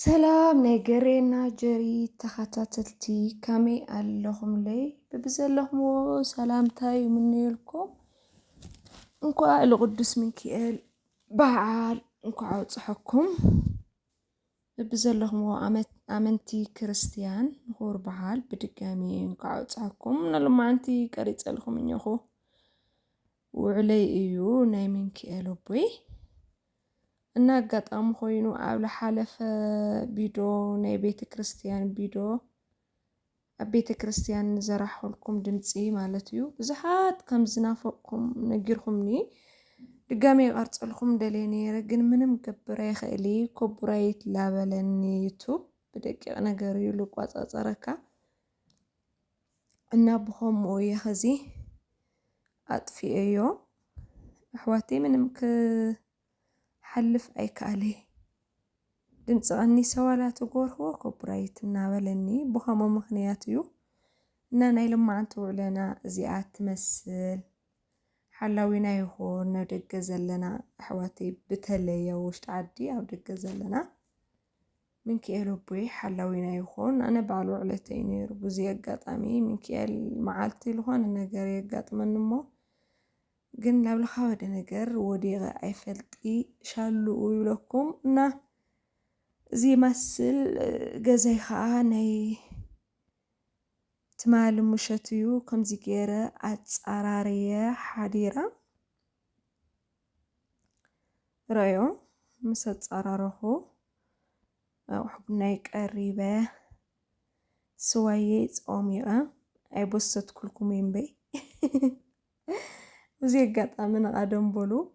ሰላም ናይ ገሬና ጀሪ ተኸታተልቲ ከመይ ኣለኹም ለይ ብብዘለኹምዎ ሰላምታይ ይምነየልኩም እንኳዕ ለቅዱስ ሚካኤል በዓል እንኳዕ ኣውፅሐኩም ብብዘለኹምዎ ኣመንቲ ክርስቲያን ንኹር በዓል ብድጋሚ እንኳዕ ኣውፅሐኩም ንሎማዓንቲ ቀሪፀልኩም እኒኹ ውዕለይ እዩ ናይ ሚካኤል ኣቦይ እና አጋጣሚ ኮይኑ ኣብ ዝሓለፈ ቪድዮ ናይ ቤተ ክርስቲያን ቪድዮ ኣብ ቤተ ክርስቲያን ዘራሕልኩም ድምፂ ማለት እዩ ብዙሓት ከም ዝናፈቅኩም ነጊርኩምኒ ድጋሚ ቀርፀልኩም ደልየ ነይረ ግን ምንም ገብረ ይኽእሊ ኮፒራይት ላበለኒ ዩቱብ ብደቂቕ ነገር እዩ ልቋፃፀረካ እና ብኸምኡ እየ ኸዚ ኣጥፊአዮ ኣሕዋተይ ምንም حلف أي كالي دمت غني سوالات وقوره كوبرايت نابلني بخامو مخنياتيو نانا لما عنتو علينا زيات تمثل حلاوينا يخون ندق زلنا حواتي بتليا وش تعدي أو دق زلنا من كيلو بوي حلاوينا يخون أنا بعلو علتيني ربوزي قاطعمي من كيل معالتي لهون النقاري قاطع من نمو ግን ናብ ለኻወደ ነገር ወዲቐ ኣይፈልጢ ሻሉኡ ይብለኩም እና እዚ ይመስል ገዛይ ከዓ ናይ ትማል ሙሸት እዩ ከምዚ ገይረ ኣፃራርየ ሓዲራ ረዮ ምስ ኣፃራረኹ ኣውሕቡናይ ቀሪበ ስዋየ ጾሚቐ ኣይቦሰትኩልኩም እምበይ وزي قطع من قدم بلو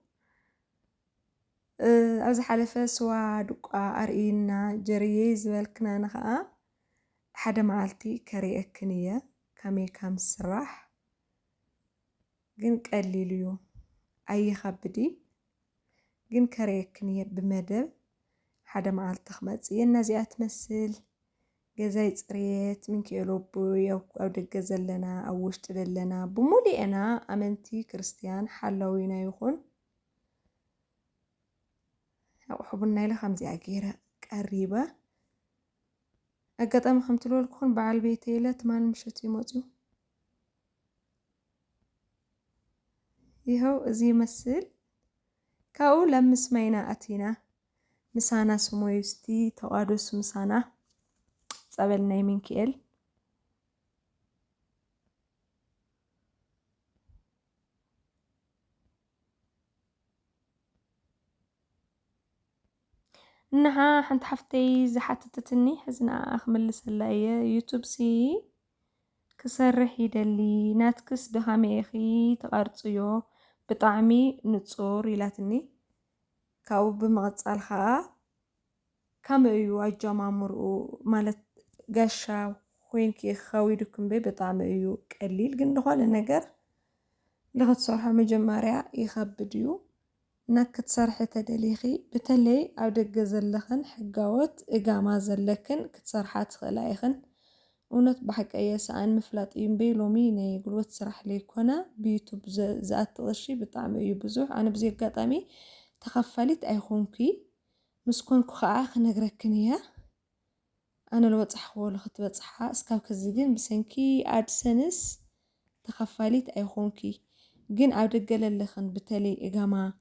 أوز حلفة سوا دقا أرئينا جريز بالكنا نخاء حدا معالتي كري أكنية كامي كام سراح جن قليليو أي خبدي جن كري أكنية بمدب حدا معالتي خمس ينزي أتمثل جزايت ريت من كيلوبوي أو دجزل لنا أو وشتل لنا بمولي أنا أمنتي كريستيان حلوينا يخون أو حبنا إلى خمسة عجيرة قريبة أقدم خمتلو لكون بعل بيتي لا تمان مشتي موتو يهو زي مسل كاو لمس مينا أتينا مسانا سمويستي توادوس مسانا صابلناي ሚካኤል انها حنت حفتي زحتتتني حزنا اخملس هلايه يوتيوب سي كسرح يدلي ناتكس بخاميخي تقرصيو بطعمي نصور يلاتني كاو بمقصال خا كاميو اجمامرو مالت قاشا وينكي خويدكم بي بطعم ايو قليل ግን دخل ነገር لغتصرح مجماريا يخبديو نك تصرح تدليخي بتلي او دق زلخن حقاوت اقاما زلكن كتصرحات خلايخن ونت بحق اي سان مفلات ينبي لومي ني قلوت سرح ليكونا بيوتوب زات غشي بطعم ايو بزوح انا بزي قاطامي تخفلت ايخونكي مسكونكو خاخ نقركنيا أنا لو تصحو لخت بتصحى اسكاب كزيجن بسنكي أدسنس تخفاليت أيخونكي جن عود الجللخن بتالي إجامة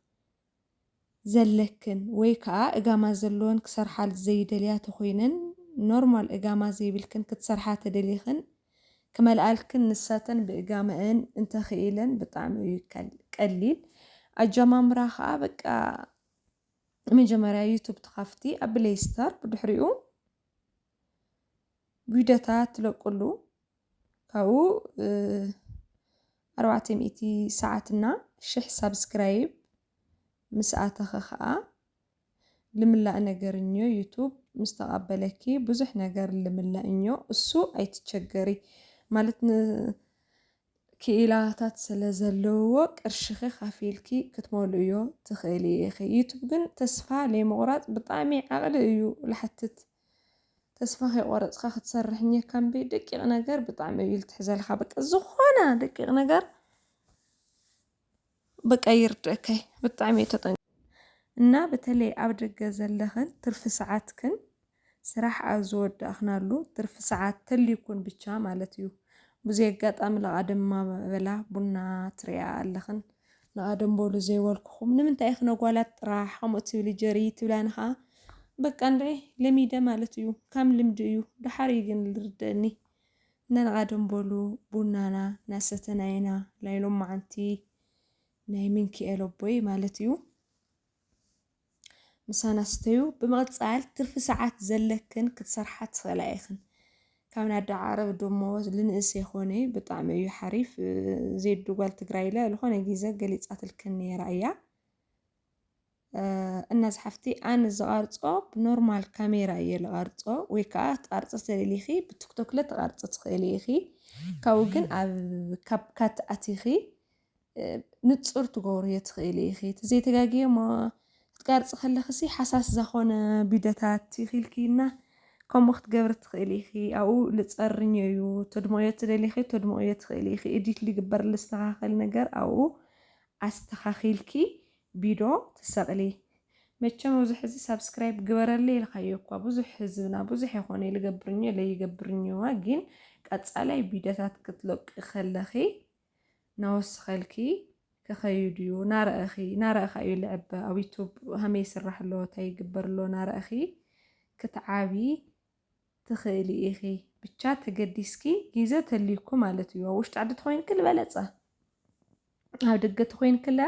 زلكن ويكا إجامة زلون كسر حال زي دليات خوينن نورمال إجامة زي بالكن كتسر حات دليخن كما الألكن نساتن بإجامة إن أنت خيلن بطعم قليل الجمام راخا بقى من جمرة يوتيوب تخافتي أبليستر بدحريو فيديوهات لكله كاو 400 ساعتنا شح سبسكرايب مساعته خا لملا نجرنيو يوتيوب مستقبلكي بزح نجر لملا انيو السو اي تشجري مالتنا كيلاتات سلازلو قرشخي خافيلكي كتموليو تخيلي اخي يوتيوب كن تسفى لي مغرات بطعمي عقل يو لحتت تسفاهي ورد خاخ تسرحني كان بي دقيق نجر بطعم يلتحزل خابك الزخونة دقيق نجر بقى يردكي بطعم يتطن እና በተለይ ኣብ ደገ ዘለኽን ትርፊ ሰዓትክን ስራሕ ኣብ ዝወዳእኽናሉ ትርፊ ሰዓት ተልይኩን ብቻ ማለት እዩ ብዙይ ኣጋጣሚ ለቐደም በላ ቡና ትሪኣ ኣለኽን ለቐደም በሉ ዘይበልኩኹም ንምንታይ ኢኽነ ጓላት ጥራሕ ከምኡ ትብሊ ጀሪ ትብላኒ ኸዓ በቃ ንርኢ ለሚደ ማለት እዩ ከም ልምዲ እዩ ድሓር እዩ ግን ዝርደአኒ ነለቐደም በሉ ቡናና ናሰተና ኢና ናይ ሎማዓንቲ ናይ ሚንኪኤል ኣቦይ ማለት እዩ ምሳና ስተዩ ብምቕፃል ትርፊ ሰዓት ዘለክን ክትሰርሓ ትኽእላ ኢኽን ካብ ናዳ ዓረብ ደሞ ልንእስ ይኾነ ብጣዕሚ እዩ ሓሪፍ ዜዱ ጓል ትግራይ ኢለ ዝኾነ ጊዜ ገሊፃትልክን ነይራ እያ እናዝ ሓፍቲ ኣነ ዝቐርፆ ብኖርማል ካሜራ እየ ዝቐርፆ ወይ ከዓ ትቐርፆ ተደሊኺ ብቲክቶክ ለ ትቐርፆ ትኽእሊ ኢኺ ካብኡ ግን ኣብ ካፕካት ኣቲኺ ንፁር ትገብሮ እየ ትኽእሊ ኢኺ ተዘይተጋግየ ሞ ትቀርፂ ከለኽሲ ሓሳስ ዝኾነ ቪድዮታት ይኽልኪና ከምኡ ክትገብሪ ትኽእሊ ኢኺ ኣብኡ ልፀርኝ እዩ ተድምዮ ትደሊኺ ተድምዮ ትኽእሊ ኢኺ ኤዲት ሊግበር ልስተኻኸል ነገር ኣብኡ ኣስተኻኺልኪ ቪድዮ ትሰቕሊ መቸም ኣብዚ ሕዚ ሳብስክራይብ ግበረለይ ኢልካዮ እኳ ብዙሕ ህዝብና ብዙሕ ይኾነ ልገብርኞ ለይገብርኞዋ ግን ቀፃላይ ቪድዮታት ክትለቂ ከለኺ ናወስኸልኪ ክኸይድ እዩ ናረአኺ እዩ ልዕበ ኣብ ዩቱብ ከመይ ይስራሕ ኣሎ እንታይ ይግበር ኣሎ ናረአኺ ክትዓቢ ትኽእሊ ኢኺ ብቻ ተገዲስኪ ግዜ ተልይኩ ማለት እዩ ኣብ ውሽጢ ዓዲ ተኮይንክ ዝበለፀ ኣብ ደገ ተኮይንክ ለ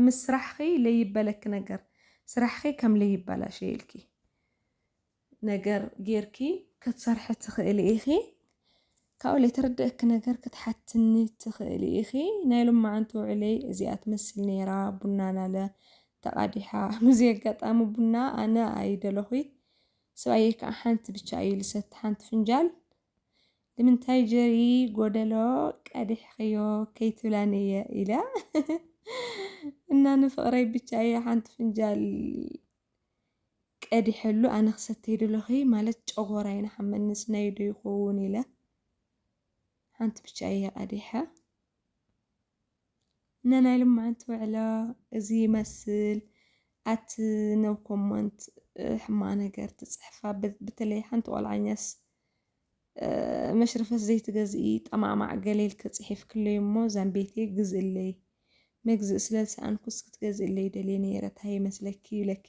ምስ ስራሕኺ ለይበለክ ነገር ስራሕኺ ከም ለይበላሸየልኪ ነገር ጌርኪ ክትሰርሒ ትኽእሊ ኢኺ ካብኡ ለይተረድአክ ነገር ክትሓትኒ ትኽእሊ ኢኺ ናይ ሎማዓንቲ ውዕለይ እዚኣ ትመስል ነይራ ቡና ናለ ተቓዲሓ ብዙይ ኣጋጣሚ ቡና ኣነ ኣይደለኹይ ሰብኣየ ከዓ ሓንቲ ብቻ እዩ ልሰቲ ሓንቲ ፍንጃል ንምንታይ ጀሪ ጎደሎ ቀዲሕኽዮ ከይትብላኒ እየ ኢለ እና ንፍቕረይ ብቻ እየ ሓንቲ ፍንጃል ቀዲሐሉ ኣነ ክሰተይ ደለኹ ማለት ጨጎራይ ንሓመንስ ናይ ዶ ይኸውን ኢለ ሓንቲ ብቻ እየ ቀዲሐ ናይ ሎማዓንቲ ውዕሎ እዚ ይመስል ኣት ነው ኮመንት ሕማቕ ነገር ትፅሕፋ በተለይ ሓንቲ ቆልዓኛስ መሽረፈት ዘይትገዝኢ ጠማማዕ ገሌል ክፅሒፍ ክለይ እሞ ዛንቤቴ ግዝእለይ መግዝእ ስለልሰኣንኩስ ክትገዝእለይ ደልየ ነይረ እንታይ ይመስለኪ ይብለኪ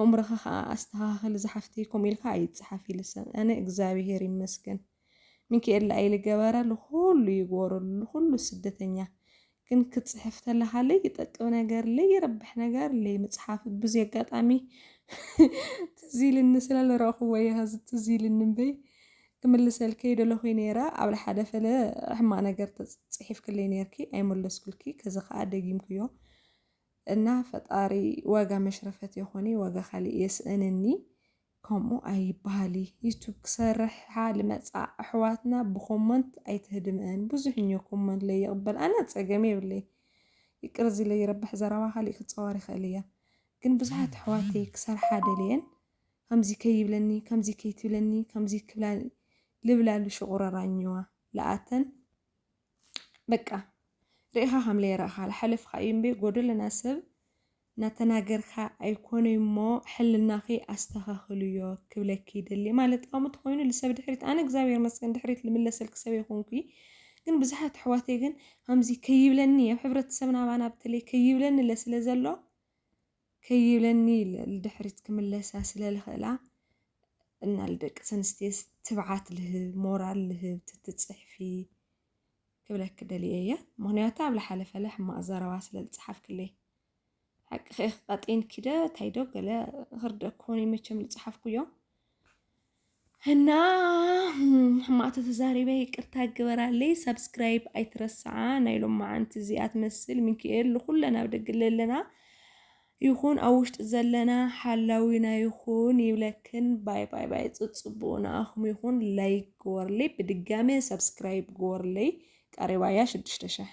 ኣእምሮኻ ከዓ ኣስተኻኽል ዝሓፍተይ ከምኡ ኢልካ ኣይፅሓፍ ይልሰን ኣነ እግዚኣብሄር ይመስገን ሚንኪኤል ኣይልገበረ ንኩሉ ይግበረሉ ኩሉ ስደተኛ ግን ክትፅሕፍ ተለኻ ለይጠቅም ነገር ለይረብሕ ነገር ለይምፅሓፍ ብዙይ ኣጋጣሚ ትዝ ኢልኒ ስለዝረኸብዎ እየ ሕዚ ትዝ ኢልኒ እምበይ ክምልሰልከ ይደለኹ ነይረ ኣብ ሓደ ፈለ ሕማቕ ነገር ተፅሒፍ ክለይ ነይርኪ ኣይመለስኩልኪ ከዚ ከዓ ደጊምክዮ እና ፈጣሪ ዋጋ መሽረፈት ይኾነ ዋጋ ካሊእ የስእንኒ ከምኡ ኣይበሃሊ ዩቱብ ክሰርሓ ልመፃ ኣሕዋትና ብኮመንት ኣይትህድምአን ብዙሕኛ ኮመንት ለይቕበል ኣነ ፀገም የብለይ ይቅር እዚ ለይረብሕ ዘረባ ካሊእ ክፀዋር ይኽእል እያ ግን ብዙሓት ኣሕዋተይ ክሰርሓ ደልየን ከምዚ ከይብለኒ ከምዚ ከይትብለኒ ከምዚ ክብላ ልብላሉ ሽቁረራኝዋ ለኣተን በቃ ርኢኻ ከም ለይረእኻ ዝሓለፍካ እዩ እምበይ ጎደለና ሰብ ናተናገርካ ኣይኮነ እሞ ሕልናኺ ኣስተኻኽልዮ ክብለኪ ይደሊ ማለት ቃምቲ ኮይኑ ልሰብ ድሕሪት ኣነ እግዚኣብሔር መስገን ድሕሪት ልምለሰልክ ሰብ ይኹንኩ ግን ብዙሓት ኣሕዋተይ ግን ከምዚ ከይብለኒ ኣብ ሕብረተሰብና ባና በተለይ ከይብለኒ ለስለ ዘሎ ከይብለኒ ልድሕሪት ክምለሳ ስለልኽእላ እና ልደቂ ኣንስትዮ ትብዓት ልህብ ሞራል ልህብ ትፅሕፊ ክብለክ ደልየ እየ ምክንያቱ ኣብ ዝሓለፈለ ሕማቕ ዘረባ ስለዝፀሓፍ ክለይ ሓቂ ኸ ቀጢን ኪደ ታይዶ ገለ ክርድእ ክኾነ መቸም ዝፀሓፍኩዮ እና ሕማቕ ተዛሪበ ይቅርታ ግበራለይ ሰብስክራይብ ኣይትረስዓ ናይ ሎማዓንቲ እዚኣ ትመስል ሚንኪኤል ኩለን ኣብ ደገ ዘለና ይኹን ኣብ ውሽጢ ዘለና ሓላዊና ይኹን ይብለክን ባይ ባይ ባይ ፅቡቕ ንኣኽሙ ይኹን ላይክ ግበርለይ ብድጋሜ ሰብስክራይብ ግበርለይ ቀሪባያ 6000